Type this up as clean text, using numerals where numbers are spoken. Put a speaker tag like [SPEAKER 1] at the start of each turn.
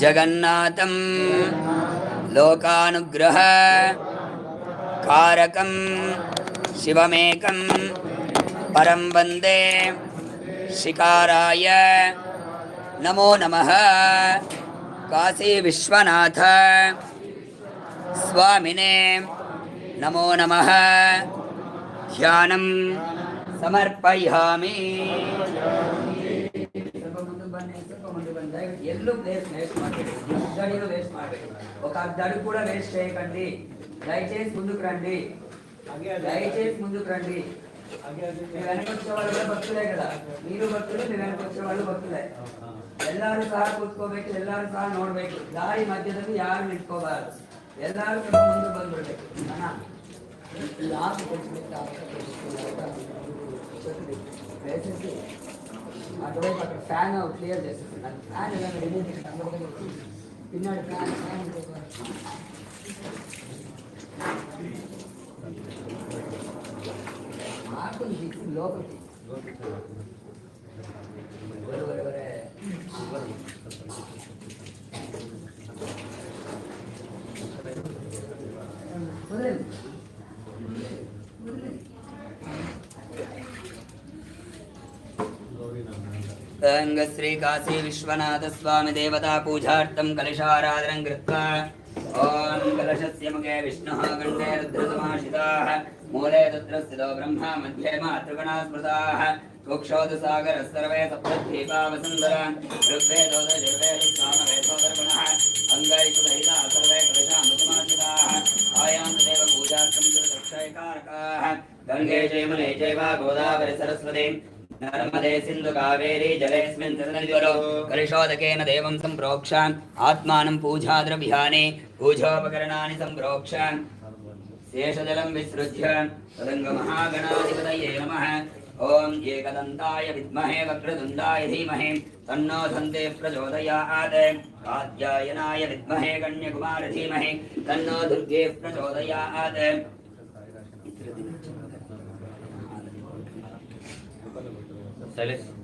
[SPEAKER 1] जगन्नाथं लोकानुग्रह कारकं शिवमेकं परं वन्दे शिकाराय नमो नमः। काशी विश्वनाथ स्वामिने नमो नमः। ध्यानं समर्पयामि। ಎಲ್ಲೂ ಪ್ಲೇಸ್ ವೇಸ್ಟ್ ಮಾಡಬೇಡಿ, ಅಡ್ಡಡಿಗೂ ವೇಸ್ಟ್ ಮಾಡಬೇಡಿ, ఒక అడ్డడి కూడా వేస్ట్ చేయకండి. దయచేసి ముందుకు రండి, దయచేసి ముందుకు రండి. మీ వెనక వచ్చే వాళ్ళు కూడా భక్తులే కదా, మీరు భక్తులు, మీ వెనక వచ్చే వాళ్ళు ಭಕ್ತುಲೇ. ಎಲ್ಲರೂ ಸಹ ಕೂತ್ಕೋಬೇಕು, ಎಲ್ಲರೂ ಸಹ ನೋಡ್ಬೇಕು. ದಾರಿ ಮಧ್ಯದಲ್ಲಿ ಯಾರು ನಿಂತ್ಕೋಬಾರದು, ಎಲ್ಲರೂ ಸಹ ಮುಂದೆ ಬಂದ್ಬಿಡ್ಬೇಕು. అటువైపు అక్కడ ఫ్యాన్ క్లియర్ చేసేస్తున్నాను. ఫ్యాన్ ఎలా పిన్నాడు ఫ్యాన్ ఆకులు తీసి లోపలికి श्री काशी विश्वनाथ स्वामी देवता पूजार्थं कलशाराधनं कृत्वा ओम कलशस्य मुखे विष्णुः कंठे रुद्रसमाश्रिताः मूले तत्र स्थितो ब्रह्मा मध्ये मातृगणाः स्मृताः कुक्षोदसागरः सर्वे सप्तद्वीपा वसुन्धरा ऋग्वेदो यजुर्वेदो सामवेदो दर्पणः अङ्गैस्तुदहिताः सर्वे कलशामृतमाश्रिताः आयान्तदेव पूजार्थं दक्षयकारकाः गङ्गे जयमुने चैव गोदावरी सरस्वती नर्मदे सिंधु कावेरी जलेस्मिन् सदनद्वयो कलशोदकेन देवं सम्प्रोक्ष आत्मानं पूजाद्रव्यानि पूजोपकरणानि सम्प्रोक्ष शेषजलं विसृज्य तदङ्गमहागणाधिपतये नमः। ओम एकदन्ताय विद्महे वक्रतुण्डाय धीमहि तन्नो दन्ते प्रचोदयात्। कात्यायनाय विद्महे कन्याकुमार धीमहि तन्नो दुर्गे प्रचोदयात्। Silence.